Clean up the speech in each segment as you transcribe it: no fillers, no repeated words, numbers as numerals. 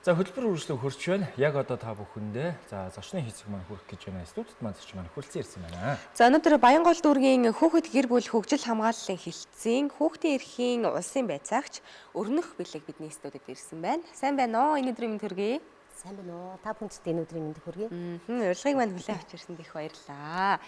За хөтөлбөр үргэлжлэн хөрч байна. Яг одоо та бүхэндээ за зочны хэсэг маань хүрэх гэж байна. Студид маань зоч маань хүрэлцэн ирсэн байна. За өнөөдөр Баянгол дүүргийн хүүхэд гэр бүл хөгжил хамгааллын хилцээний хүүхдийн эрхийн улсын байцаагч Өрнөх Бэлэг бидний студид ирсэн байна. Сайн байна уу? Энэ өдрийн мэнд хүргэе. Сайн байна уу? Та бүхэнд энэ өдрийн мэнд хүргэе. Урилгыг маань хүлээн авч ирсэнд их баярлалаа.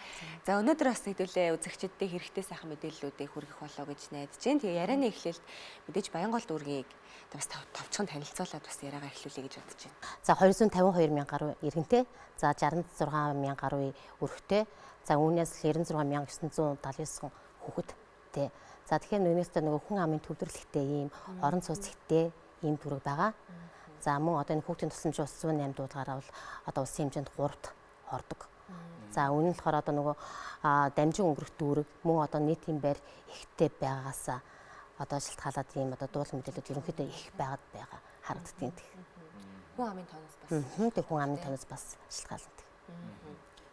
За өнөөдөр бас хэдүүлээ үзэгчдтэй хэрэгтэй сайхан мэдээллүүдийг хүргэх болоо гэж найдаж байна. Тэгээ ярианы эхлэлд мэдээж Баянгол дүүргийг бас товчхон танилцуулаад бас яриагаа эхлүүлэе гэж бодож байна. За 252 мянган гаруй иргэнтэй. За 66 мянган гаруй өрхтэй. За үүнээс 96979 хүүхэдтэй. За тэгэхээр нэгнээсээ нөгөө хүн амын төвлөрлөлттэй ийм орон цуцгтэй ийм дүрэг байгаа. За мөн одоо энэ хүүхдийн тусламж улс зүйн 8 дуудаагаараа бол одоо улсын хэмжээнд 3-т хордог. За үнэн нь болохоор одоо нөгөө дамжин өнгөрөх дүүрэг мөн одоо нийтийн байр ихтэй байгаагаас одоо шилтгаалаад ийм одоо дуулан мэдээлэлүүд ерөнхийдөө их байгаад байгаа харагддаг. Хүн амын тоноос бас. Тэг хүн амын тоноос бас шилтгаалдаг.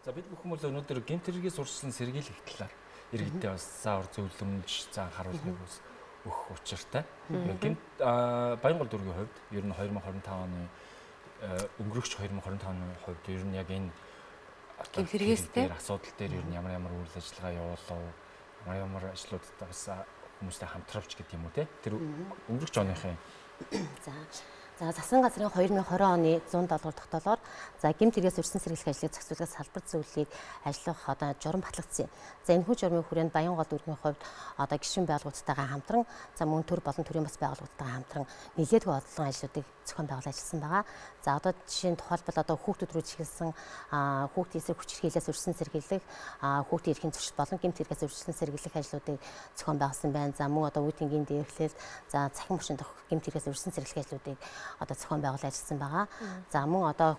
За бид бүхэн бол өнөөдөр гэмт хэрэгээс урьдчилан сэргийлэх талаар иргэдээ бас заавар зөвлөмж зан харуулгыг бас өгөх учиртай. Гэмт Баянгол дүүргийн хувьд ер нь 2025 оны өнгөрөгч 2025 оны хувьд ер нь яг энэ гэмт хэрэгээстэй асуудал дээр ер нь ямар үйл ажиллагаа явуулав, ямар ажлуудад бас хүмүүстэй хамтравч гэдэг юм уу те. Тэр өнгөрөгч оныхын За засгийн газрын 2020 оны 107 дугаар тогтоолоор за гэмт хэрэгээс урьдчилан сэргийлэх ажлыг зохицуулах салбар зүйлийг ажиллах одоо журам батлагдсан. За энэ хүү журмын хүрээнд Баянгол дүүргийн хувьд одоо гишүүн байгууллагатайгаа хамтран за мөн төр болон төрийн бас байгууллагатайгаа хамтран нэлээдгүй бодлогын ажлуудыг зохион байгуулж ажилласан байгаа. За одоо жишээ нь тухайлбал одоо хүүхдүүд рүү чиглэсэн хүүхдийн эсрэг хүч хэрхийлээс урьдчилан сэргийлэх хүүхдийн эрхийн зөрчил болон гэмт хэрэгээс урьдчилан сэргийлэх ажлуудыг зохион байгуулсан байна. За мөн одоо үеийнгийн дээрхлэл за цахим машин дох гэмт хэрэгээс урьдчилан сэргийлэх ажлуудыг одоо зохион байгуулж ажилласан байгаа. За мөн одоо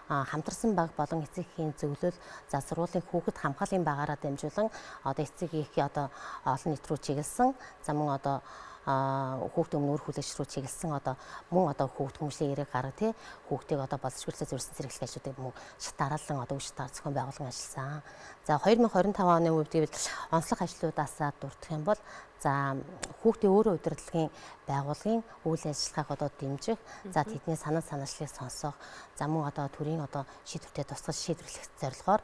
хамтарсан баг болон эцэг эхийн зөвлөл за сургуулийн хүүхэд хамгааллын багаараа дамжуулан одоо эцэг эхийн одоо олон нийт рүү чиглэсэн. За мөн одоо хүүхдийн өмнө үр хүлээч рүү чиглэсэн одоо мөн одоо хүүхд хүмүүсийн эрэг гарга тий хүүхдийг одоо боловсруулалтаас урьдчилан сэргийлэх ажлуудыг мөн шат дараалан одоо үе шатаар зохион байгуулан ажилласан. За 2025 оны үед гэвэл онцлог ажлуудаас дурдах юм бол за хүүхдийн өөрөө удирдлагын байгууллагын үйл ажиллагааг одоо дэмжих, за тэдний санаа санаачлалыг сонсох, за мөн одоо төрийн одоо шийдвэртэй тусгаж шийдвэрлэх зорилгоор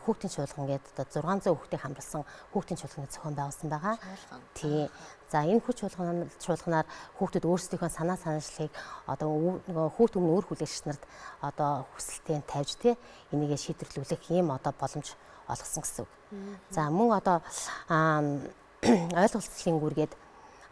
хүүхдийн чуулган гэдэг одоо 600 хүүхдийг хамруулсан хүүхдийн чуулганыг зохион байгуулсан байгаа. Тий. За энэ хүч чуулганаар хүүхдүүд өөрсдийнхөө санаа санаачлалыг одоо хүүхд өмнө үр хүлээлгч нарт одоо хүсэлтээ тавьж тий энийгээ шийдвэрлүүлэх ийм одоо боломж олгосон гэсэн үг. За мөн одоо ойлголцлын гүргээд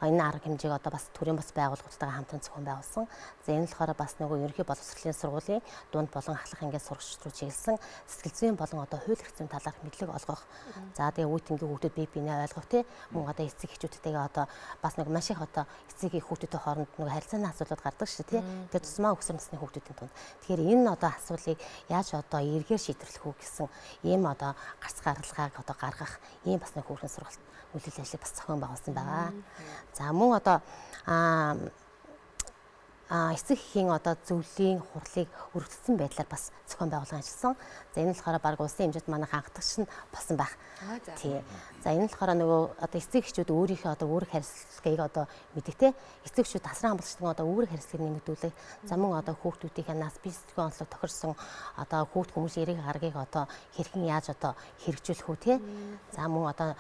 энэ арга хэмжээг одоо бас төрийн бас байгууллагуудтайгаа хамтран зохион байгуулсан. За энэ болохоор бас нөгөө ерөнхий боловсролын сургуулийн дунд болон ахлах ангиас сурагч руу чиглэсэн сэтгэл зүйн болон одоо хууль эрх зүйн талаарх мэдлэг олгох. За тэгээ үеийнгийн хүүхдүүд бие биенээ ойлгох тий мөн одоо эцэг эхчүүдтэйгээ одоо бас нэг маш их одоо эцэг их хүүхдүүдийн хооронд нөгөө харилцааны асуудлууд гардаг шүү тий. Тэгээ тусмаа өсвөр насны хүүхдүүдийн тунд. Тэгэхээр энэ одоо асуудлыг яаж одоо эргээр шийдвэрлэх үү гэсэн ийм одоо гарц гаргалгааг одоо гаргах ийм бас нэг хүүхдийн сургалт үйлдэл ажлыг бас зохион байгуулсан байгаа. За мөн одоо эцэг эхийн одоо зөвлөлийн хурлыг өргөдсөн байдлаар бас зохион байгуулан ажилласан. За энэ болохоор баг улсын хэмжээнд манай хангалтагч нь болсон байх. Тий. За энэ болохоор нөгөө одоо эцэг эхчүүд өөрийнхөө одоо үүрэг хариуцлагыг одоо мэддэг те. Эцэг эхчүүд тасран хамгаалчдын одоо үүрэг хариуцлагыг нэмэгдүүлэх. За мөн одоо хүүхдүүдийн нас бие сэтгэл онцлог тохирсон одоо хүүхд хүмүүсийн эрэг гаргийг одоо хэрхэн яаж одоо хэрэгжүүлэх үү те. За мөн одоо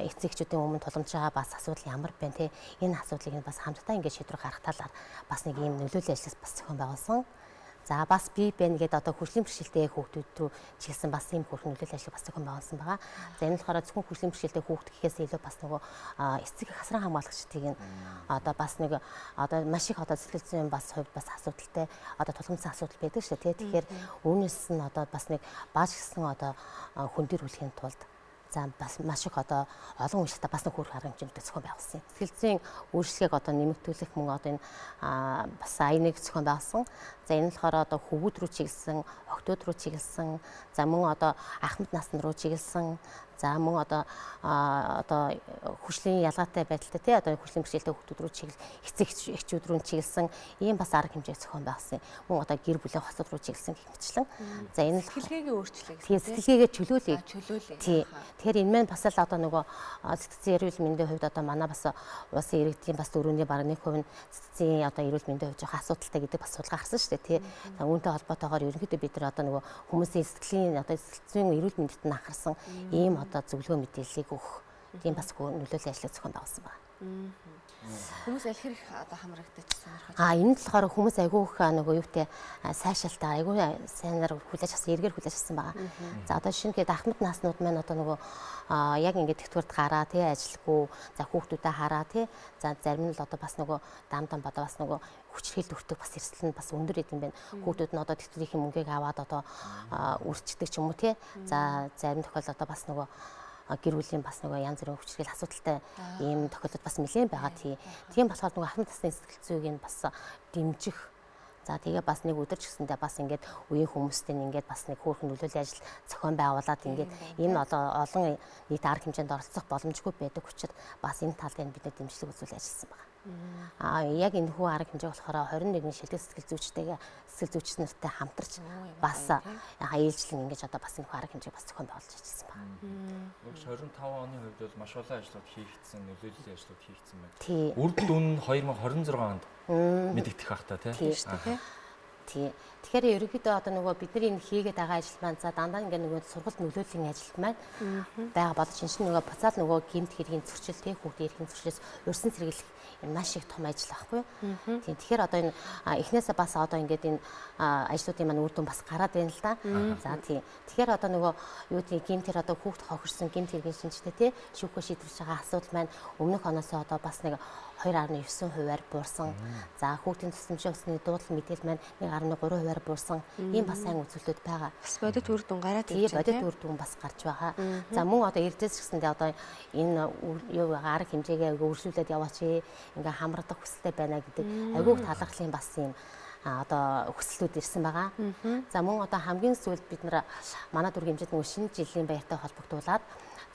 эцэг эхчүүдийн өмнө тулгамж байгаа бас асуудал ямар байна те. Энэ асуудлыг бас хамтдаа ингэж шийдвэр гаргах талаар бас нэг ийм нөлөөллийн ажлаас бас зохион байгуулсан. За бас бие бэн гэдэг одоо хөгжлийн бэрхшээлтэй хүүхдүүд рүү чиглэсэн бас ийм хөрхөн нөлөөллийн ажлыг бас зохион байгуулсан байгаа. За энэ болохоор зөвхөн хөгжлийн бэрхшээлтэй хүүхд гэхээс илүү бас нөгөө эцэг эх хасран хамгаалагчдыг одоо бас нэг одоо маш их одоо сэтгэл зүйн бас хувьд бас асуудалтай одоо тулгамдсан асуудал байдаг шүү дээ. Тэгэхээр үүнээс нь одоо бас нэг бааж гисэн одоо хөндөрүүлэхийн тулд за бас маш их одоо олон уншигтай бас нэг хөрх арга хэмжээнд зохион байгуулсан. Сэтгэл зүйн үйлчлэгийг одоо нэмэгдүүлэх мөн одоо энэ бас аяныг зохион байгуулсан. За энэ болохоор одоо хөвгүүд рүү чиглэсэн, охтууд руу чиглэсэн, за мөн одоо ахмад насны руу чиглэсэн, За мөн одоо хөгжлийн ялгаатай байдалтай тий одоо хөгжлийн бэрхшээлтэй хүүхдүүд рүү эцэг эхчүүд рүү чиглэсэн ийм бас арга хэмжээ зохион байгуулсан. Мөн одоо гэр бүлийн хосууд руу чиглэсэн гэх мэтчлэн. За энэ сэтгэлгээгээ өөрчлөе гэсэн. Сэтгэлгээгээ чөлөөлөе. Чөлөөлөе. Тэгэхээр энэ маань бас л одоо нөгөө сэтгцэн эрүүл мэндийн хувьд одоо манай бас улсын иргэдийн бас дөрөвний бараг 1% нь сэтгцэн одоо эрүүл мэндийн хувьд жоохон асуудалтай гэдэг бас судалгаа гарсан шүү дээ тий. Үүнтэй холбоотойгоор ерөнхийдөө бид нар одоо нөгөө хүмүүсийн сэтгэлийн одоо сэтгцэн эрүүл мэндэд нь анхаарсан ийм одоо зөвлөгөө мэдээллийг өгөх тийм бас нөлөөллийн ажлыг зохион байгуулсан байна. Хүмүүс аль хэрэг одоо хамрагдаж сонирхож. Энэ нь болохоор хүмүүс айгүй их нөгөө юутэй сайшаалтаа айгүй сайнаар хүлээж авсан, эргээр хүлээж авсан байгаа. За одоо жишээлбэл ахмад нааснууд маань одоо нөгөө яг ингээд тэгтвэрт гараа тий ажилгүй, за хүүхдүүдэд хараа тий. За зарим нь л одоо бас нөгөө дамдам бодоо бас нөгөө хүчрхийлд өртөг бас эрсдэл нь бас өндөр идэм байна. Хүүхдүүд нь одоо тэгтвэрийн мөнгийг аваад одоо үрчдэг ч юм уу тий. За зарим тохиолдолд одоо бас нөгөө гэр бүлийн бас нөгөө янз бүрийн хүчрхийл асуудалтай ийм тохиолдол бас нэлээд байгаа тийм болохоор нөгөө ахмад насны сэтгэл зүйг нь бас дэмжих. За тэгээ бас нэг өдөр ч гэсэндээ бас ингээд үеийн хүмүүстэй ингээд бас нэг хөөрхөн нөлөөллийн ажил зохион байгуулад ингээд энэ олон нийт арга хэмжээнд оролцох боломжгүй байдаг учраас бас энэ талыг бид нэ дэмжлэг үзүүл ажилласан байна. Яг энэ хүү арга хэмжээ болохоор 21 шилдэг сэтгэл зүйчтэй нартай хамтарч бас ээлжлэн ингэж одоо бас энэ хүү арга хэмжээг бас зохион байгуулж ажилласан байна. 25 оны хувьд бол маш олон ажлууд хийгдсэн, нөлөөллийн ажлууд хийгдсэн байна. Үр дүн 2026 онд мэдэгдэх бах та тий. Тий. Тэгэхээр ерөнхийдөө одоо нөгөө бидний энэ хийгээд байгаа ажил маань за дандаа ингээ нөгөө сургалт нөлөөллийн ажил маань байгаа боловч энэ нөгөө буцаал нөгөө гэмт хэргийн зөрчил тий хүүхдийн эрхийн зөрчилөөс урьдчилан сэргийлэх маш их том ажил байхгүй юу. Тийм тэгэхээр одоо энэ эхнээсээ бас одоо ингээд энэ ажлуудын маань үр дүн бас гараад байна л да. За тийм. Тэгэхээр одоо нөгөө юу гэдэг гэмтэр одоо хүүхд хохирсон гэмт хэргийн шинжтэй тий шүүхөө шийдвэрлэж байгаа асуудал маань өмнөх оноосоо одоо бас нэг 2.9%-аар буурсан. За хүүхдийн тусламжийн усны дуудлага мэдээлэл маань 1.3%-аар буурсан. Ийм бас сайн үзүүлэлт байгаа. Бас бодит үр дүн гараад ирж байна. Бодит үр дүн бас гарч байгаа. За мөн одоо эрдээс гэсэндээ одоо энэ юу арга хэмжээгээ өөрчлүүлээд яваач ингээ хамрагдах хүсэлтэй байна гэдэг айгүйх талархлын бас юм одоо хүслүүд ирсэн байгаа. За мөн одоо хамгийн сүүлд бид нар манай дүргийн хэмжээнд нөгөө шинэ жилийн баяртай холбогдуулаад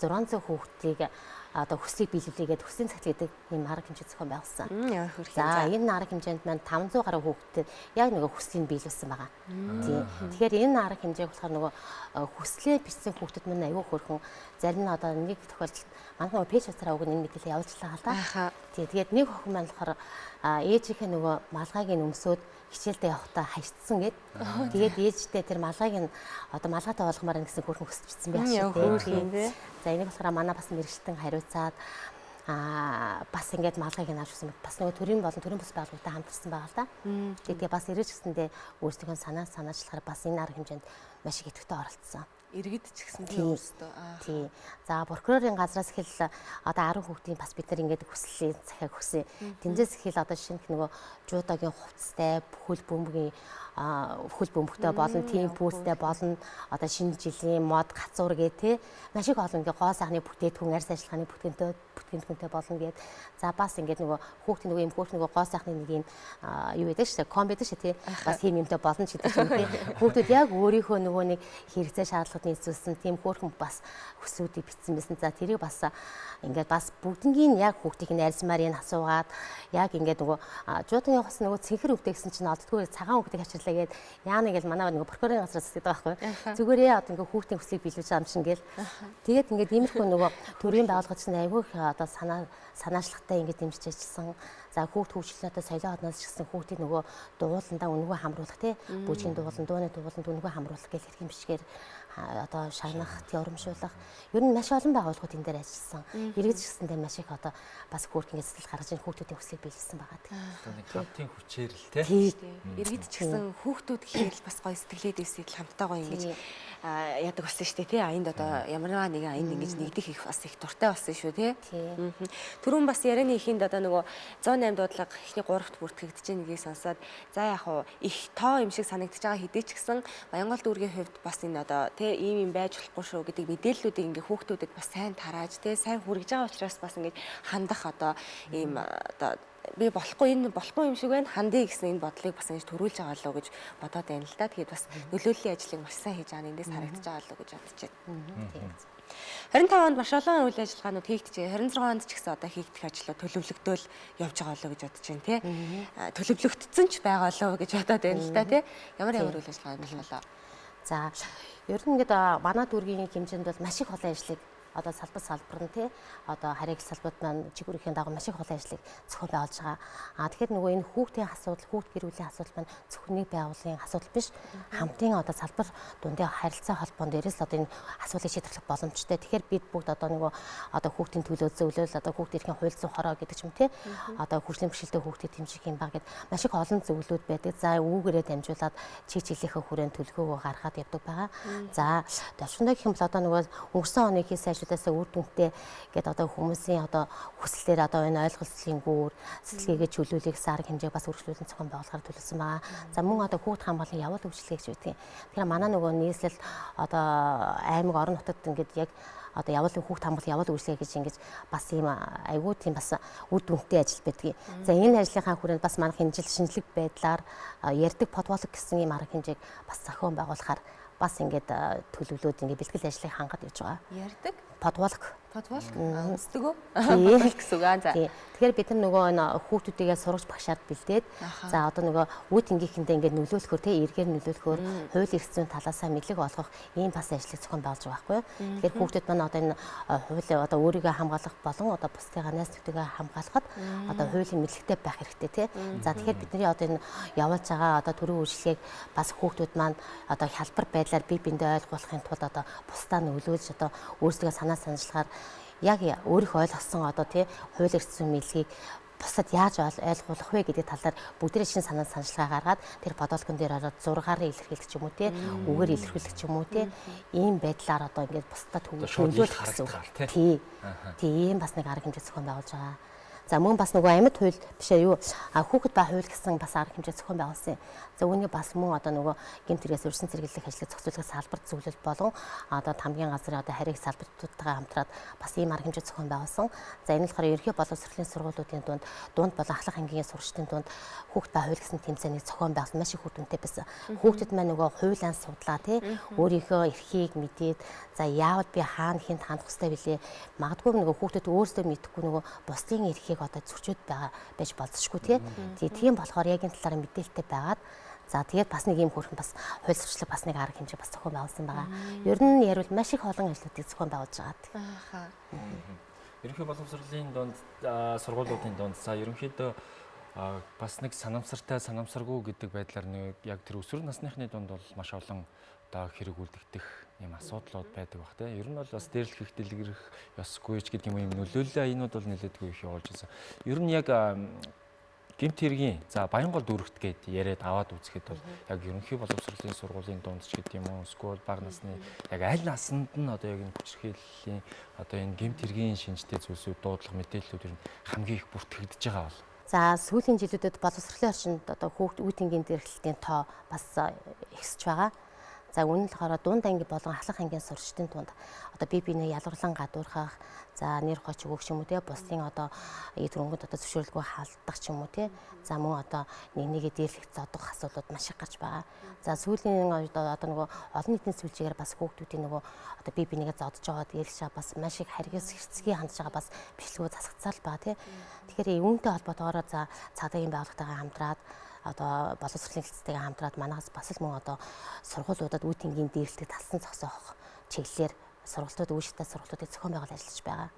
600 хүүхдийг одоо хүслийг биелүүлээгээд хүслийн цагт гэдэг юм арга хэмжээ зохион байгуулсан. За энэ арга хэмжээнд маань 500 гаруй хүүхдэд яг нөгөө хүслийг биелүүлсэн байгаа. Тийм. Тэгэхээр энэ арга хэмжээг болохоор нөгөө хүслээ бичсэн хүүхдэд маань аюу хөрхөн зарим нь одоо нэг тохиолдолд манай нөгөө пэйж хавцараа өгнө энэ мэдээлэл явуулж байгаа л да. Тийм. Тэгээд нэг охин маань болохоор ээжийнхээ нөгөө малгайг нь өмсөөд хичээлдээ явахдаа хайцсан гэд. Тэгээд ээжтэй тэр малгайг нь одоо малгайтай болгомоор гэсэн хөрхөн хүсэж бичсэн байх. За энийг болохоор манай бас мэрэгчлэн хариуцаад бас ингээд малгайг нь авчихсан бас нөгөө төрийн бус байгууллагатай хамтарсан байгаа л да. Тэгээд бас ирэж гисэндээ өөрсдийнхөө санаачлахаар бас энэ арга хэмжээнд маш их идэвхтэй оролцсон. Иргэд ч гэсэн тийм өөрсдөө. Тий. За прокурорын газраас ихэл одоо 10 хүүхдийн бас бид нар ингээд хүслийн захиаг өгсөн. Тэндээс ихэл одоо шинэ нөгөө жуудогийн хувцастай бүхэл бөмбөгтэй болон тийм пүүстэй болон одоо шинэ жилийн мод гацуур гээ те маш их олон ингээ гоо сайхны бүтээтгүн арьс ажиллагааны бүтээтгүнтэй болно гэд. За бас ингээд нөгөө хүүхдийн нөгөө юм хөөх нөгөө гоо сайхны нэг юм юу гэдэг шүү дээ ком байдаг шүү тий. Бас тийм юмтай болно ч гэдэг юм тий. Хүүхдүүд яг өөрийнхөө нөгөө нэг хэрэгцээ шаардлагыг нийцүүлсэн тийм хөөрхөн бас хүслүүдийг бичсэн байсан. За тэрийг бас ингээд бас бүгднгийн яг хүүхдийн арьсмаар энэ асуугаад яг ингээд нөгөө жуудгийн хос нөгөө цэнхэр өвдөө гэсэн чинь олддгүй цагаан хүүхдийг хачирлаа гээд яана гэл манай нөгөө прокурорын газраас гэдэг байхгүй. Зүгээрээ одоо ингээд хүүхдийн хүслийг биелүүлж байгаа юм шин гээл. Тэгээд ингээд иймэрхүү нөгөө төрийн байгууллагч нь айгүй их одоо санаачлагтай ингээд дэмжиж ажилласан. За хүүхд хөгжлөөнөө соёлын хотноос ч гэсэн хүүхдийн нөгөө дууландаа үнэгүй хамруулах тий бүжгийн дуулан дууны дууланд үнэгүй хамруулах гэх хэрэг юм бишгээр одоо шагнах теоремшуулах ер нь маш олон байгууллагууд энэ дээр ажилласан. Иргэд ч гэсэндээ маш их одоо бас хүүхдийн эзэслэл гаргаж ийн хүүхдүүдийн хүслийг биелүүлсэн байгаа тий. Нэг хамтын хүчээр л тий. Иргэд ч гэсэн хүүхдүүд гэхэл бас гоё сэтгэлээд эсэд хамтаа гоё ингэж яадаг болсон шүү дээ тий. Энд одоо ямарваа нэгэн энд ингэж нэгдэх их бас их дуртай болсон шүү тий. Түрүүн бас ярианы ихэнд одоо нөгөө 108 дуудлага эхний 3-т бүртгэгдэж байгаа нэгийг сонсоод за яг хуу их тоо юм шиг санагдаж байгаа хэдий ч гэсэн Баянгол дүүргийн хувьд бас энэ одоо тий ийм юм байж болохгүй шүү гэдэг мэдээллүүдийг ингээ хүүхдүүдэд бас сайн тарааж тий сайн хүргэж байгаа учраас бас ингээ хандах одоо ийм одоо би болохгүй энэ болохгүй юм шиг байна хандъя гэсэн энэ бодлыг бас ингэж төрүүлж байгаа лөө гэж бодоод байна л да. Тэгээд бас нөлөөллийн ажлыг маш сайн хийж байгаа нь эндээс харагдаж байгаа лөө гэж бодож байна. 25 онд маш олон үйл ажиллагаанууд хийгдэж, 26 онд ч гэсэн одоо хийгдэх ажлууд төлөвлөгдөөл явж байгаа болоо гэж бодож байна тий. Төлөвлөгдсөн ч байгаа болоо гэж бодоод байна л да тий. Ямар үйл ажиллагаа болоо. За ер нь ингээд манай дүүргийн хэмжээнд бол маш их олон ажлыг одоо салбар нь тий одоо харийг салбарт маань чигүүрхийн дагуу маш их олон ажлыг зохион байгуулж байгаа. Тэгэхээр нөгөө энэ хүүхдийн асуудал, хүүхд гэр бүлийн асуудал маань зөвхөн нэг байгууллагын асуудал биш. Хамтын одоо салбар дундын харилцаа холбоон дээрээс одоо энэ асуудлыг шийдэх боломжтой. Тэгэхээр бид бүгд одоо нөгөө одоо хүүхдийн төлөө зөвлөл, одоо хүүхд эрхийн хууль зүйн хороо гэдэг ч юм тий одоо хөгжлийн бэрхшээлтэй хүүхдэд хэмжих юм баг гэд маш их олон зөвлөлүүд байдаг. За үүгээрээ дамжуулаад чиглэлийнхээ хүрээнд төлөвлөгөөгөө гаргаад явдаг байгаа. За төвшөндөө гэх юм бол одоо нөгөө өнгөрсөн оны хийсэн ажлаасаа үр дүнтэй гэдэг одоо хүмүүсийн одоо хүслээр одоо энэ ойлголцлын гүүр сэтгэлгээгээ чөлөөлөх сар хэмжээг бас үргэлжлүүлэн зохион байгуулахаар төлөвлөсөн байгаа. За мөн одоо хүүхд хамгааллын явал үйлчлэгээ гэж үүдэг. Тэгэхээр манай нөгөө нийслэл одоо аймаг орон нутагт ингээд яг одоо явуулын хүүхд хамгааллын явал үйлчлэгээ гэж ингэж бас ийм айгүй тийм бас үр дүнтэй ажил байдгийг. За энэ ажлынхаа хүрээнд бас манайх энэ жил шинжлэх байдлаар ярьдаг подволог гэсэн ийм арга хэмжээг бас зохион байгуулахаар бас ингээд төлөвлөөд ингээд бэлтгэл ажлыг хангад явж байгаа. Ярьдаг подволог үздэг үү? гэсэн үг аа. За. Тэгэхээр бид нар нөгөө энэ хүүхдүүдийгээ сургаж багшаад бэлдээд за одоо нөгөө үе тэнгийнхэндээ ингээд нөлөөлөхөөр тий эргээр нөлөөлөхөөр хууль эрх зүйн талаасаа мэдлэг олгох ийм бас ажлыг зохион байгуулж байгаа байхгүй юу? Тэгэхээр хүүхдүүд маань одоо энэ хууль одоо өөрийгөө хамгаалах болон одоо бусдыгаа найз нөхдөдөө хамгаалахад одоо хуулийн мэдлэгтэй байх хэрэгтэй тий. За тэгэхээр бидний одоо энэ явуулж байгаа одоо төрийн үйлчлэгийг бас хүүхдүүд маань одоо хялбар байдлаар бие биендээ ойлгуулахын тулд одоо бусдаа нөлөөлж одоо өөрсдөө санаа санажлагаар яг өөрийнхөө ойлгосон одоо тий хууль эрх зүйн мэдлэгийг бусад яаж ойлгуулах вэ гэдэг талаар бүгдээ шин санаа саналгаа гаргаад тэр подолгон дээр ороод зургаар илэрхийлэх ч юм уу тий үгээр илэрхийлэх ч юм уу тий ийм байдлаар одоо ингээд бусдад төлөвлөлөх гэсэн үг тий ийм бас нэг арга хэмжээ зохион байгуулж байгаа. За мөн бас нөгөө амьд хууль биш ээ юу хүүхэд ба хууль гэсэн бас арга хэмжээ зохион байгуулсан. За үүнийг бас мөн одоо нөгөө гэмт хэрэгээс урьдчилан цэргэлэх ажлыг зохицуулах салбарт зөвлөл болон одоо хамгийн газрын одоо харийг салбартуудтайгаа хамтраад бас ийм арга хэмжээ зохион байгуулсан. За энэ болохоор ерөнхий боловсролын сургуулиудын дунд болон ахлах ангийн сурагчдын дунд хүүхэд ба хууль гэсэн тэмцээнийг зохион байгуулсан маш их үр дүнтэй байсан. Хүүхдэд маань нөгөө хуулиан судлаа тий өөрийнхөө эрхийг мэдээд за яавал би хаана хинт хандах хэрэгтэй билээ. Магадгүй нөгөө хүүхдэд өөрсдөө мэдэхгүй нөгөө бусдын эрхийг одоо зөрчөөд байгаа байж болцсохгүй тий. Тийм болохоор яг энэ талаар мэдээлэлтэй байгаад за тэгээд бас нэг юм хөрхэн бас хууль сурчлага бас нэг арга хэмжээ бас зохион байгуулсан байгаа. Ер нь ярил маш их олон ажлуудыг зохион байгуулж байгаа. Ерөнхий боловсролын дунд сургуулиудын дунд за ерөнхийдөө бас нэг санамсаргүй гэдэг байдлаар нэг яг тэр өсвөр насныхны дунд бол маш олон одоо хэрэг үлдэгдэх юм асуудлууд байдаг бах тийм. Ер нь бол бас дээрлэх их дэлгэрэх ёсгүй ч гэдэг юм нөлөөлөл аянууд бол нэлээдгүй их явуулж байсан. Ер нь яг гэмт хэргийн за Баянгол дүүрэгт гээд яриад аваад үзэхэд бол яг ерөнхий боловсролын сургуулийн дунд ч гэдэг юм уу эсвэл бага насны яг аль насанд нь одоо яг энэ хүчирхийллийн одоо энэ гэмт хэргийн шинжтэй зүйлсүүд дуудлага мэдээллүүд ер нь хамгийн их бүртгэгдэж байгаа бол. За сүүлийн жилүүдэд боловсролын орчинд одоо хүүхд үе тэнгийн дээрхлэлтийн тоо бас ихсэж байгаа. За үнэн л болохоор дунд анги болон ахлах ангийн сурагчдын тунд одоо бие биенээ ялгарлан гадуурхах за нэр хоч өгөх юм уу те бусдын одоо эд хөрөнгөд одоо зөвшөөрлгүй халдах ч юм уу те за мөн одоо нэгээ дээрлэх зодох асуудлууд маш их гарч байгаа. За сүүлийн одоо нөгөө олон нийтийн сүлжээгээр бас хүүхдүүдийн нөгөө одоо бие биенээ зодож байгаа дээрлэж бас маш их харгас хэцгий хандж байгаа бас бичлэгүүд засагцаал байгаа те. Тэгэхээр үүнтэй холбоотойгоор за цаадагийн байгууллагатайгаа хамтраад одоо боловсролын хэлцтэйгээ хамтраад манаас бас л мөн одоо сургуулиудад үе тэнгийн дээрлэлтэд талсан зогсоох чиглэлээр сургалтууд үйлчлэгтэй сургалтуудыг зохион байгуул ажиллаж байгаа.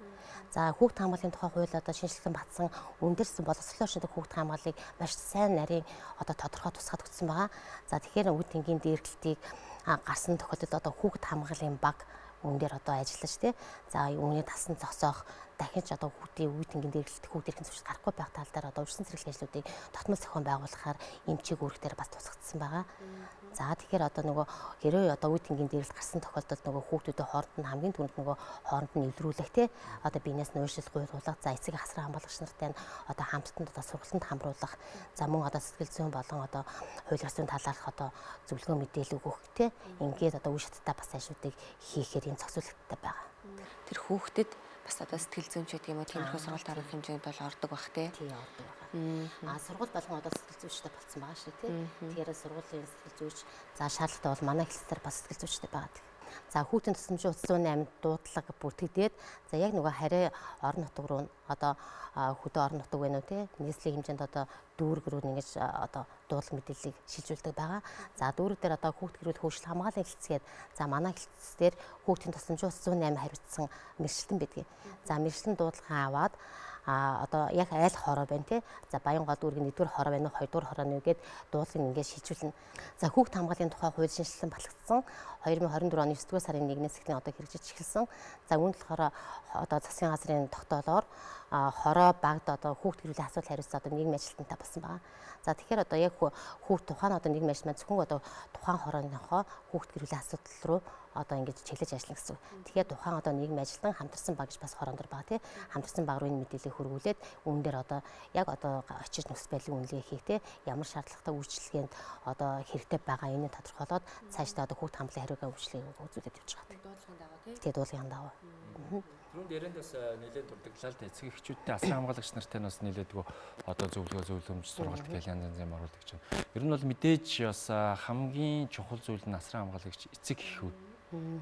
За хүүхд хамгааллын тухай хууль одоо шинжилсэн батсан өндөрсөн боловсролын орчинд хүүхд хамгааллыг маш сайн нарийн одоо тодорхой тусгаад өгсөн байгаа. За тэгэхээр үе тэнгийн дээрлэлтийг гарсан тохиолдолд одоо хүүхд хамгааллын баг үнээр одоо ажиллаж тий. За үүний талсан зогсоох дахин ч одоо хүүхдийн үе тэнгийн дээрлэлт хүүхд эрхийн зөвшөөрөл гарахгүй байх тал дээр одоо урьдчилан цэргэлэх ажлуудыг тогтмол зохион байгуулахаар эмчийг үүрэгтээр бас тусгагдсан байгаа. За тэгэхээр одоо нөгөө хэрвээ одоо үе тэнгийн дээрлэлт гарсан тохиолдолд нөгөө хүүхдүүдийн хооронд нь хамгийн түрүүнд нөгөө хооронд нь эвлэрүүлэх тий одоо биенээс нь ууршил гуйлгуулах за эцэг ахсрын хамгаалагч нартай одоо хамттанд одоо сургалтанд хамруулах за мөн одоо сэтгэл зүйн болон одоо хууль эрх зүйн талаарх одоо зөвлөгөө мэдээлэл өгөх тий ингээд одоо үе шаттай бас ажлуудыг хийхээр юм зохицуулалттай байгаа. Тэр хүүхдэд бас одоо сэтгэл зүйн ч гэдэг юм уу тиймэрхүү сургалт арга хэмжээнд бол ордог бах тий. Тий ордог байгаа. Сургууль болгон одоо сэтгэл зүйчтэй болсон байгаа шүү тий. Тэгэхээр сургуулийн сэтгэл зүйч за шаардлагатай бол манай хэлсээр бас сэтгэл зүйчтэй байгаа. За хүүхдийн тусламжийн утас 108 дуудлага бүртгэгдээд за яг нөгөө хариа орон нутаг руу одоо хөдөө орон нутаг байна уу те нийслэлийн хэмжээнд одоо дүүрэг рүү ингэж одоо дуудлага мэдээллийг шилжүүлдэг байгаа. За дүүрэг дээр одоо хүүхд гэрүүл хөгжил хамгааллын хэлтсгээд за манай хэлтс дээр хүүхдийн тусламжийн утас 108 хариуцсан мэргэжилтэн бидгийг. За мэргэжилтэн дуудлагаа аваад одоо яг айл хороо байна те. За Баянгол дүүргийн 1-р хороо байна уу 2-р хороо нь үгээд дуудлагыг ингээд шилжүүлнэ. За хүүхд хамгааллын тухай хууль шинжилсэн батлагдсан 2024 оны 9-р сарын 1-ээс эхлэн одоо хэрэгжиж эхэлсэн. За үүнд болохоор одоо засгийн газрын тогтоолоор хороо багд одоо хүүхд гэрүүлийн асуудал хариуцсан одоо нийгмийн ажилтнтай болсон байгаа. За тэгэхээр одоо яг хүүхд тухайн одоо нийгмийн ажилтнаа зөвхөн одоо тухайн хорооныхоо хүүхд гэрүүлийн асуудал руу одоо ингэж чиглэж ажиллана гэсэн. Тэгэхээр тухайн одоо нийгмийн ажилтан хамтарсан баг гэж бас хороон дээр байгаа тий. Хамтарсан баг руу энэ мэдээллийг хөрвүүлээд үүн дээр одоо яг одоо очиж нөхцөл байдлын үнэлгээ хийх тий. Ямар шаардлагатай үйлчлэгэнд одоо хэрэгтэй байгаа энийг тодорхойлоод цаашдаа одоо хүүхд хамгааллын хариугаа үйлчлэгийг үзүүлээд явж байгаа. Дуудлагын дагуу тий. Тэгээ дуудлагын дагуу. Түрүүнд ярианд бас нэлээд дурддаглаа л да эцэг эхчүүдтэй асран хамгаалагч нартай бас нэлээдгүй одоо зөвлөмж сургалт гэж янз янзын оруулдаг чинь. Ер нь бол мэдээж бас хамгийн чухал зүйл нь асран хамгаалагч эцэг эхүүд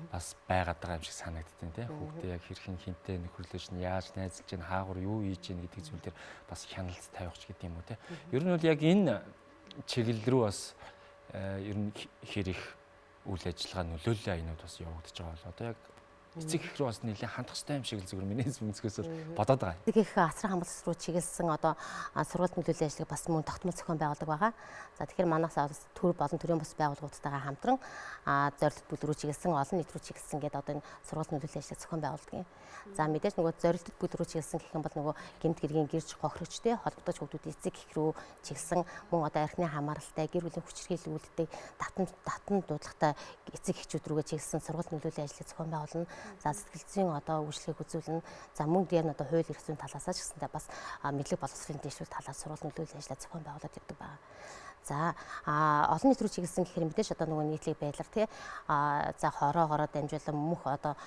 бас байгаад байгаа юм шиг санагддаг тийм хүүхдээ яг хэрхэн хинтээ нөхөрлөж нь яаж найзалж чинь хаагур юу хийж чинь гэдэг зүйл дээр бас хяналт тавьчих гэдэг юм уу тийм. Ер нь бол яг энэ чиглэл рүү бас ер нь хэр их үйл ажиллагаа нөлөөлөл айнууд бас явагдаж байгаа бол одоо яг эцэг их рүү бас нэлээд хандах хэрэгтэй юм шиг л зүгээр миний зүгээс бодоод байгаа. Эцэг их асран хамгаалалт руу чиглэсэн одоо сургууль нөлөөллийн ажлыг бас мөн тогтмол зохион байгуулдаг байгаа. За тэгэхээр манаас төр болон төрийн бус байгууллагуудтайгаа хамтран зорилт бүл рүү чиглэсэн олон нийт рүү чиглэсэн гэдэг одоо энэ сургууль нөлөөллийн ажлыг зохион байгуулдаг юм. За мэдээж нөгөө зорилт бүл рүү чиглэсэн гэх юм бол нөгөө гэмт гэргийн гэрч хохирогчтэй холбогдож хүүхдүүд эцэг их рүү чиглэсэн мөн одоо архины хамааралтай гэр бүлийн хүчирхийлүүлэлтийг татан дуудлагатай эцэг эхчүүд рүүгээ чиглэсэн сургууль нөлөөллийн ажлыг зохион байгуулна. За сэтгэл зүйн одоо үйлчлэгийг үзүүлнэ. За мөн дээр нь одоо хууль эрх зүйн талаас ч гэсэндээ бас мэдлэг боловсролын дэвшүүл талаас сургууль нөлөөллийн ажлаа зохион байгуулад явдаг байна. За олон нийт рүү чиглэсэн гэхээр мэдээж одоо нөгөө нийтлэг байдлаар тий за хороогоороо дамжуулан мөнх одоо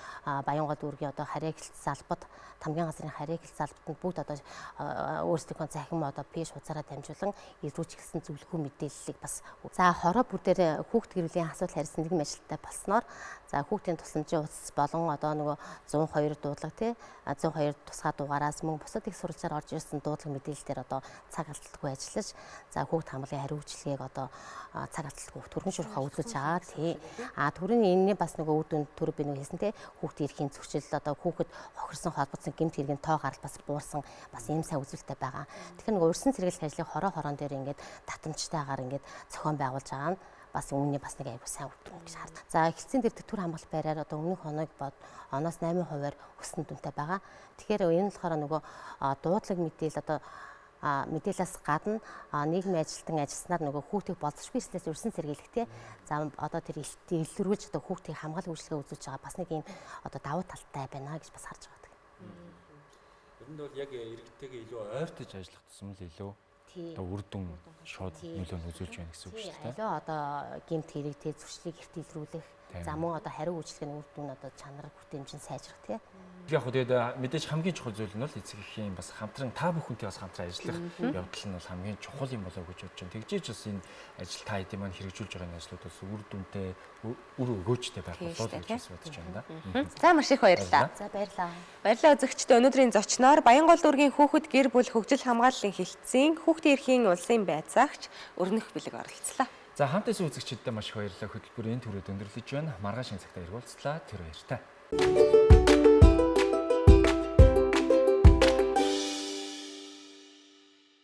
Баянгол дүүргийн одоо харьяа хэлт салбад тамгийн газрын харьяа хэлт салбад бүгд одоо өөрсдийнхөө захим одоо пэйж хуудасаараа дамжуулан рүү чиглэсэн зөвлөгөө мэдээллийг бас за хороо бүр дээр хүүхд гэрүүлийн асуудал харьсан нийгмийн ажилтнтай болсноор за хүүхдийн тусламжийн утас болон одоо нөгөө 102 дуудлага тий 102 тусгай дугаараас мөн бусад их сурвалжаар орж ирсэн дуудлага мэдээлэлээр одоо цаг алдалгүй ажиллаж за хүүхд хамгааллын хариу үйлчлэгийг одоо цаг алдалгүй төрхөн шуурхаа үзүүлж байгаа тий төрөний энэний бас нөгөө үр дүнд төр би нэг хэлсэн тий хүүхдийн эрхийн зөрчил одоо хүүхэд хохирсон холбогдсон гэмт хэргийн тоо гарал бас буурсан бас ийм сайн үзүүлэлттэй байгаа. Тэгэхээр нөгөө урьдчилан сэргийлэх ажлыг хороон дээр ингээд татамжтайгаар ингээд зохион байгуулж байгаа нь бас үүний бас нэг аягүй сайн үр дүн гэж хардаг. За эхлэлцэн дээр төр хамгаалалт байраар одоо өмнөх хоног бод оноос 8% өссөн дүнтэй байгаа. Тэгэхээр энэ болохоор нөгөө дуудлага мэдээл одоо мэдээлэлээс гадна нийгмийн ажилтан ажилласнаар нөгөө хүүхдийг болцсохгүй эслээс урьдчилан сэргийлэх тий. За одоо тэр илэрүүлж одоо хүүхдийг хамгаалах үйлчлэгээ үзүүлж байгаа бас нэг ийм одоо давуу талтай байна гэж бас харж байгаа. Ер нь бол яг иргэдтэйгээ илүү ойртож ажиллах тусам л илүү одоо үр дүн шууд нөлөө нь үзүүлж байна гэсэн үг шүү дээ. Алуу одоо гэмт хэрэг тий зуршлыг эрт илрүүлэх за мөн одоо хариу үйлчлэгийн үр дүн одоо чанар хүртээмжин сайжрах тий. Яг хөө тэгээд мэдээж хамгийн чухал зүйл нь бол эцэг эхийн бас хамтран та бүхэнтэй бас хамтран ажиллах явдал нь бол хамгийн чухал юм болоо гэж бодож байна. Тэгжээж бас энэ ажил та хэдийн маань хэрэгжүүлж байгаа энэ ажлууд бас үр дүнтэй үр өгөөжтэй байх болоо гэж бас бодож байна да. За маш их баярлалаа. За баярлалаа. Баярлалаа үзэгчдээ өнөөдрийн зочноор Баянгол дүүргийн хүүхэд гэр бүл хөгжил хамгааллын хэлтсийн хүүхдийн эрхийн улсын байцаагч Өрнөх Бэлэг оролцлоо. За хамтдаа үзэгчдээ маш их баярлалаа. Хөтөлбөр энэ төрөд өндөрлөж байна. Маргааш энэ цагтаа эргүүлцлаа. Тэр баяртай.